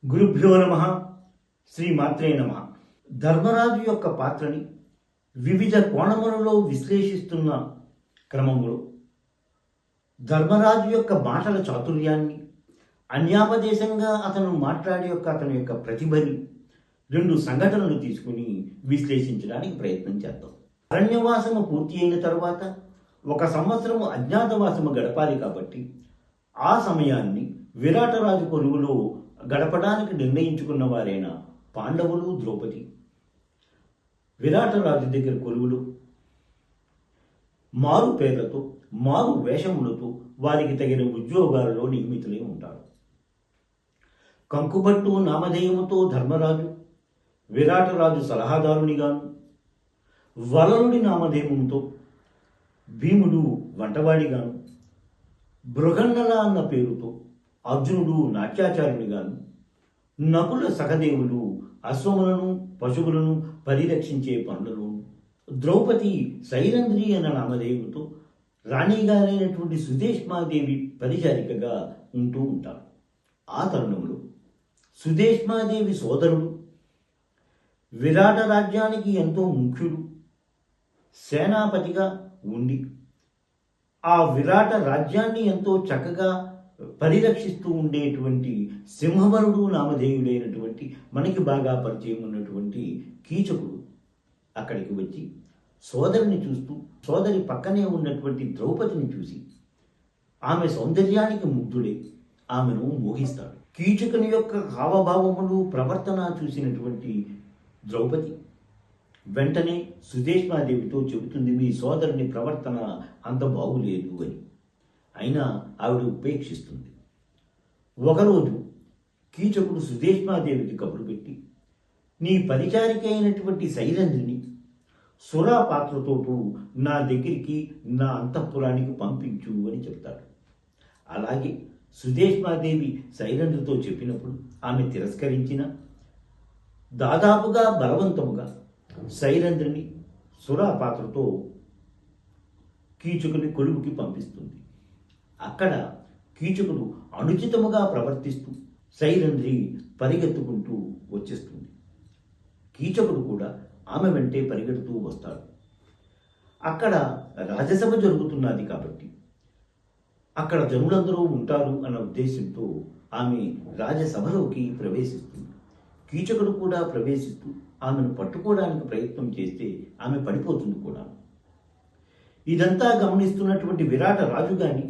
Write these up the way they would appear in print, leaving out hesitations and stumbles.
గురుభ్యో నమ. శ్రీమాత్రే నమ. ధర్మరాజు యొక్క పాత్రని వివిధ కోణములలో విశ్లేషిస్తున్న క్రమంలో ధర్మరాజు యొక్క మాటల చాతుర్యాన్ని, అన్యాపదేశంగా అతను మాట్లాడే అతని యొక్క ప్రతిభని రెండు సంఘటనలు తీసుకుని విశ్లేషించడానికి ప్రయత్నం చేద్దాం. అరణ్యవాసము పూర్తి అయిన తర్వాత 1 సంవత్సరము అజ్ఞాతవాసము గడపాలి కాబట్టి ఆ సమయాన్ని విరాటరాజు కొలువులో గడపడానికి నిర్ణయించుకున్న వారైన పాండవులు, ద్రౌపది విరాటరాజు దగ్గర కొలువులు మారు పేర్లతో, మారు వేషములతో వారికి తగిన ఉద్యోగాలలో నియమితులై ఉంటారు. కంకుబట్టు నామధేయముతో ధర్మరాజు విరాటరాజు సలహాదారునిగాను, వలలుడి నామధేయముతో భీముడు వంటవాడిగాను, బృహన్నల అన్న పేరుతో అర్జునుడు నాట్యాచార్యునిగాను, నకుల సహదేవులు అశ్వములను పశువులను పరిరక్షించే పనులను, ద్రౌపది సైరంధ్రి అన్న నామధేయుతో రాణిగారైనటువంటి సుదేష్మాదేవి పరిచారికగా ఉంటూ ఉంటారు. ఆ తరుణంలో సుదేష్మాదేవి సోదరుడు, విరాట రాజ్యానికి ఎంతో ముఖ్యుడు, సేనాపతిగా ఉండి ఆ విరాట రాజ్యాన్ని ఎంతో చక్కగా పరిరక్షిస్తూ ఉండేటువంటి సింహవరుడు నామధేయుడైనటువంటి మనకి బాగా పరిచయం ఉన్నటువంటి కీచకుడు అక్కడికి వచ్చి సోదరిని చూస్తూ, సోదరి పక్కనే ఉన్నటువంటి ద్రౌపదిని చూసి ఆమె సౌందర్యానికి ముగ్ధుడై ఆమెను మోహిస్తాడు. కీచకుని యొక్క హావభావములు, ప్రవర్తన చూసినటువంటి ద్రౌపది వెంటనే సుదేష్మాదేవితో చెబుతుంది, మీ సోదరుని ప్రవర్తన అంత బాగులేదు అని. అయినా ఆవిడ ఉపేక్షిస్తుంది. ఒకరోజు కీచకుడు సుదేష్మాదేవికి కబురు పెట్టి, నీ పరిచారిక అయినటువంటి శైలంద్రిని సురా పాత్రతోటూ నా దగ్గరికి, నా అంతఃపురానికి పంపించు అని చెప్తాడు. అలాగే సుదేష్మాదేవి శైలంద్రితో చెప్పినప్పుడు ఆమె తిరస్కరించిన దాదాపుగా బలవంతముగా శైలంద్రిని సురా పాత్రతో కీచకుని కొలువుకి పంపిస్తుంది. అక్కడ కీచకుడు అనుచితముగా ప్రవర్తిస్తూ శైలంద్రి పరిగెత్తుకుంటూ వచ్చేస్తుంది. కీచకుడు కూడా ఆమె వెంటే పరిగెడుతూ వస్తాడు. అక్కడ రాజసభ జరుగుతున్నది కాబట్టి అక్కడ జనులందరూ ఉంటారు అన్న ఉద్దేశంతో ఆమె రాజసభలోకి ప్రవేశిస్తుంది. కీచకుడు కూడా ప్రవేశిస్తూ ఆమెను పట్టుకోవడానికి ప్రయత్నం చేస్తే ఆమె పడిపోతుంది కూడా. ఇదంతా గమనిస్తున్నటువంటి విరాట రాజు గాని,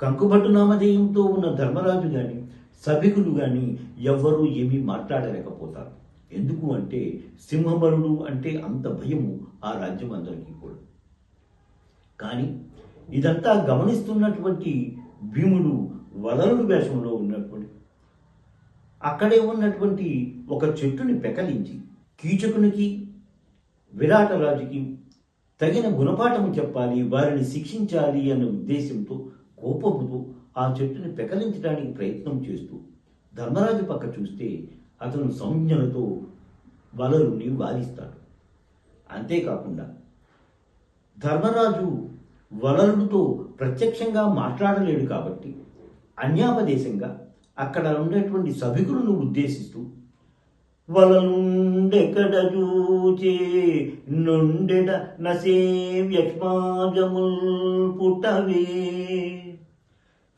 కంకుబట్టు నామధేయంతో ఉన్న ధర్మరాజు గాని, సభికులు గాని ఎవ్వరూ ఏమీ మాట్లాడలేకపోతారు. ఎందుకు అంటే సింహబలుడు అంటే అంత భయము ఆ రాజ్యం అందరికీ కూడా. కానీ ఇదంతా గమనిస్తున్నటువంటి భీముడు వలలుడు వేషంలో ఉన్నటువంటి అక్కడే ఉన్నటువంటి ఒక చెట్టుని పెకలించి కీచకునికి, విరాటరాజుకి తగిన గుణపాఠము చెప్పాలి, వారిని శిక్షించాలి అన్న ఉద్దేశంతో కోపముతో ఆ చెట్టుని పెకలించడానికి ప్రయత్నం చేస్తూ ధర్మరాజు పక్క చూస్తే అతను సంజ్ఞలతో వలలుని వాదిస్తాడు. అంతేకాకుండా ధర్మరాజు వలలుడితో ప్రత్యక్షంగా మాట్లాడలేడు కాబట్టి అన్యాపదేశంగా అక్కడ ఉండేటువంటి సభికులను ఉద్దేశిస్తూ వలలుండెకడ చూచే నుండెడ నసేవ్యక్ష్మాజముల్ పుటవే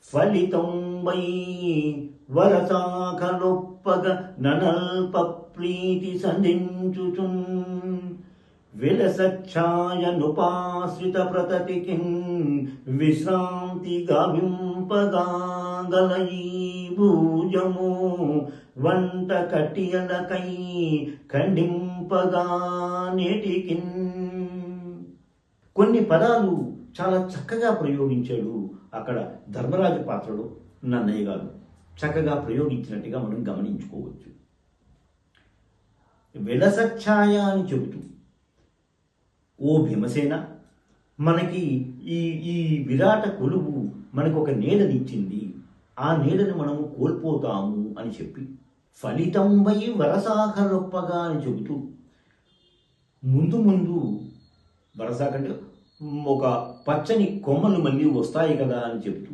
ఫలితంబై వరసాఖలొప్పగ ననల్ప ప్రీతి సంధించుచున్ విలసఛాయనుపాశ్రిత ప్రతతికి విశ్రాంతి గావింపగాగలయీ భూజము వంట కటియలకై ఖండింపగా నేటికి. కొన్ని పదాలు చాలా చక్కగా ప్రయోగించాడు అక్కడ ధర్మరాజు పాత్రలో నన్నయ్య గారు. చక్కగా ప్రయోగించినట్టుగా మనం గమనించుకోవచ్చు. విలసఛాయ అని చెబుతూ, ఓ భీమసేన, మనకి ఈ విరాట కొలువు మనకు ఒక నీడనిచ్చింది, ఆ నీడని మనము కోల్పోతాము అని చెప్పి ఫలితంబై వరసాఖలొప్పగా అని చెబుతూ ముందు ముందు వరసాకంటే ఒక పచ్చని కొమ్మలు మళ్ళీ వస్తాయి కదా అని చెప్తూ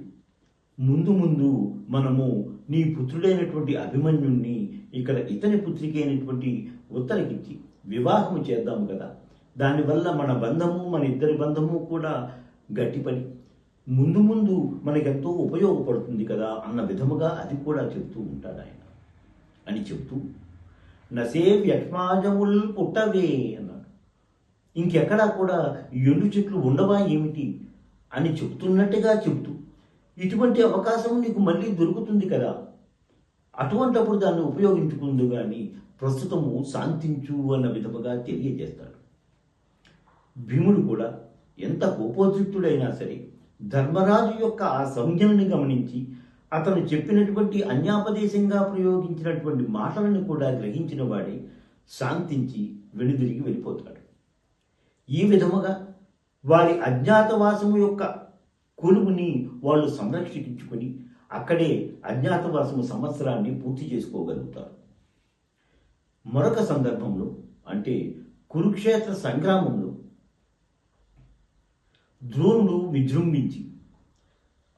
ముందు ముందు మనము నీ పుత్రుడైనటువంటి అభిమన్యుణ్ణి ఇక్కడ ఇతని పుత్రిక అయినటువంటి ఉత్తరకిచ్చి వివాహము చేద్దాము కదా, దానివల్ల మన బంధము, మన ఇద్దరి బంధము కూడా గట్టిపడి ముందు ముందు మనకెంతో ఉపయోగపడుతుంది కదా అన్న విధముగా అది కూడా చెప్తూ ఉంటాడు ఆయన. అని చెప్తూ నసే వ్యక్మాజముల్ పుట్టవే అన్నాడు. ఇంకెక్కడా కూడా ఎండు చెట్లు ఉండవా ఏమిటి అని చెప్తున్నట్టుగా చెప్తూ ఇటువంటి అవకాశం నీకు మళ్ళీ దొరుకుతుంది కదా, అటువంటప్పుడు దాన్ని ఉపయోగించుకుందు కానీ ప్రస్తుతము శాంతించు అన్న విధముగా తెలియజేస్తాడు. భీముడు కూడా ఎంత కోపోద్రిక్తుడైనా సరే ధర్మరాజు యొక్క ఆ సంజ్ఞల్ని గమనించి అతను చెప్పినటువంటి అన్యాపదేశంగా ప్రయోగించినటువంటి మాటలను కూడా గ్రహించిన వాడే శాంతించి వెనుదిరిగి వెళ్ళిపోతాడు. ఈ విధముగా వారి అజ్ఞాతవాసము యొక్క కొలువుని వాళ్ళు సంరక్షించుకొని అక్కడే అజ్ఞాతవాసము సంవత్సరాన్ని పూర్తి చేసుకోగలుగుతారు. మరొక సందర్భంలో అంటే కురుక్షేత్ర సంగ్రామంలో ద్రోణుడు విజృంభించి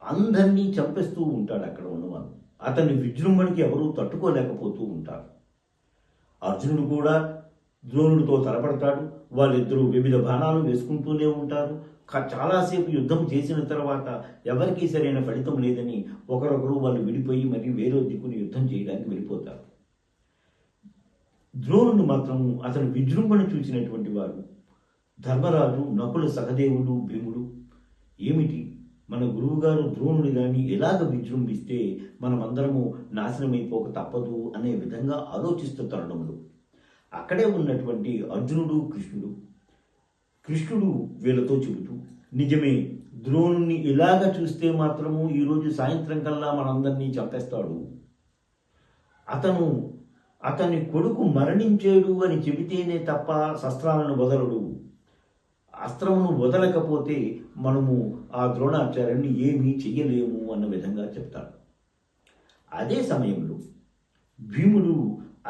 అందరినీ చంపేస్తూ ఉంటాడు. అక్కడ ఉన్నవాళ్ళు అతని విజృంభణకి ఎవరూ తట్టుకోలేకపోతూ ఉంటారు. అర్జునుడు కూడా ద్రోణుడితో తలపడతాడు. వాళ్ళిద్దరూ వివిధ బాణాలు వేసుకుంటూనే ఉంటారు. చాలాసేపు యుద్ధం చేసిన తర్వాత ఎవరికీ సరైన ఫలితం లేదని ఒకరొకరు వాళ్ళు విడిపోయి మరి వేరే దిక్కుని యుద్ధం చేయడానికి వెళ్ళిపోతారు. ద్రోణుడు మాత్రము అతను విజృంభణ చూసినటువంటి వాడు ధర్మరాజు, నకుల, సహదేవుడు, భీముడు ఏమిటి మన గురువుగారు ద్రోణుడు కానీ ఎలాగ విజృంభిస్తే మనమందరము నాశనమైపోక తప్పదు అనే విధంగా ఆలోచిస్తూ తరుణంలో అక్కడే ఉన్నటువంటి అర్జునుడు, కృష్ణుడు వీళ్ళతో చెబుతూ నిజమే, ద్రోణుని ఇలాగ చూస్తే మాత్రము ఈరోజు సాయంత్రం కల్లా మనందరినీ చంపేస్తాడు. అతని కొడుకు మరణించేడు అని చెబితేనే తప్ప శస్త్రాలను వదలడు. అస్త్రమును వదలకపోతే మనము ఆ ద్రోణాచార్యుని ఏమీ చెయ్యలేము అన్న విధంగా చెప్తాడు. అదే సమయంలో భీముడు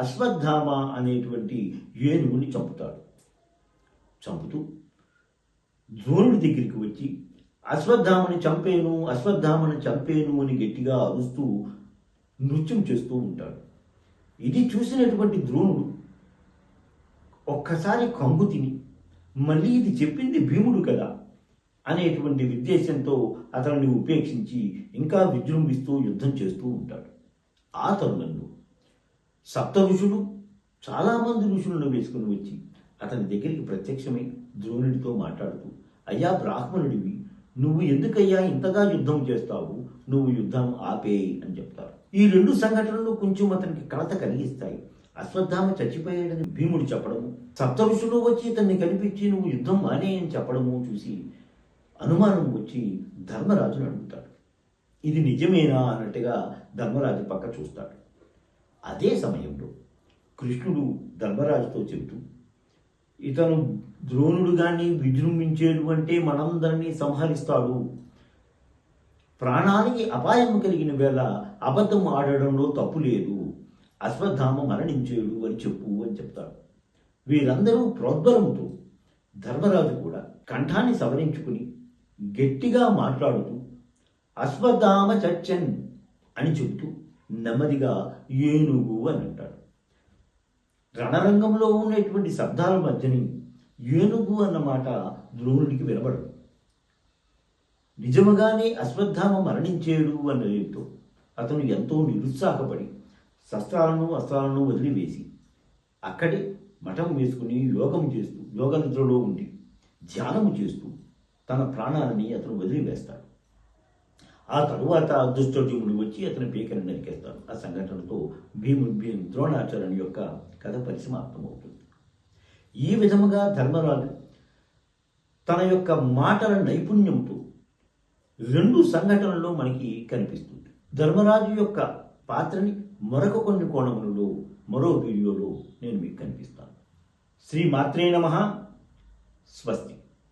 అశ్వత్థామ అనేటువంటి ఏనుగుని చంపుతూ ద్రోణుడి దగ్గరికి వచ్చి అశ్వత్థామని చంపేను అని గట్టిగా అరుస్తూ నృత్యం చేస్తూ ఉంటాడు. ఇది చూసినటువంటి ద్రోణుడు ఒక్కసారి కంగు తిని మళ్ళీ ఇది చెప్పింది భీముడు కదా అనేటువంటి ఉద్దేశంతో అతనిని ఉపేక్షించి ఇంకా విజృంభిస్తూ యుద్ధం చేస్తూ ఉంటాడు. ఆ తరుణంలో సప్త ఋషులు చాలామంది ఋషులను వేసుకుని వచ్చి అతని దగ్గరికి ప్రత్యక్షమై ద్రోణుడితో మాట్లాడుతూ, అయ్యా బ్రాహ్మణుడివి, నువ్వు ఎందుకయ్యా ఇంతగా యుద్ధం చేస్తావు, నువ్వు యుద్ధం ఆపేయి అని చెప్తారు. ఈ రెండు సంఘటనలు కొంచెం అతనికి కలత కలిగిస్తాయి. అశ్వత్థామ చచ్చిపోయాడని భీముడు చెప్పడము, సప్త ఋషులు వచ్చి ఇతన్ని కనిపించి నువ్వు యుద్ధం మానే అని చెప్పడము చూసి అనుమానం వచ్చి ధర్మరాజును అడుగుతాడు. ఇది నిజమేనా అన్నట్టుగా ధర్మరాజు పక్క చూస్తాడు. అదే సమయంలో కృష్ణుడు ధర్మరాజుతో చెబుతూ, ఇతను ద్రోణుడు గాని విజృంభించేడు అంటే మనందరినీ సంహరిస్తాడు, ప్రాణానికి అపాయం కలిగిన వేళ అబద్ధం ఆడడంలో తప్పు లేదు, అశ్వత్థామ మరణించేడు అని చెప్తాడు. వీరందరూ ప్రోద్బలముతో ధర్మరాజు కూడా కంఠాన్ని సవరించుకుని గట్టిగా మాట్లాడుతూ అశ్వత్థామ చచ్చన్ అని చెబుతూ నెమ్మదిగా ఏనుగు అని అంటాడు. రణరంగంలో ఉన్నటువంటి శబ్దాల మధ్యని ఏనుగు అన్నమాట ద్రోణుడికి వినబడదు. నిజముగానే అశ్వత్థామ మరణించేడు అన్నతో అతను ఎంతో నిరుత్సాహపడి అస్త్రాలను వదిలివేసి అక్కడే మఠం వేసుకుని యోగ నిద్రలో ఉండి ధ్యానము చేస్తూ తన ప్రాణాలని అతను వదిలివేస్తాడు. ఆ తరువాత దుష్టజుముడు వచ్చి అతని పీకని నరికేస్తాడు. ఆ సంఘటనతో ద్రోణాచార్యుని యొక్క కథ పరిసమాప్తమవుతుంది. ఈ విధముగా ధర్మరాజు తన యొక్క మాటల నైపుణ్యంతో రెండు సంఘటనల్లో మనకి కనిపిస్తుంది. ధర్మరాజు యొక్క పాత్రని మరొక కొన్ని కోణములలో మరో వీడియోలో నేను మీకు కనిపిస్తాను. శ్రీ మాత్రే నమః. స్వస్తి.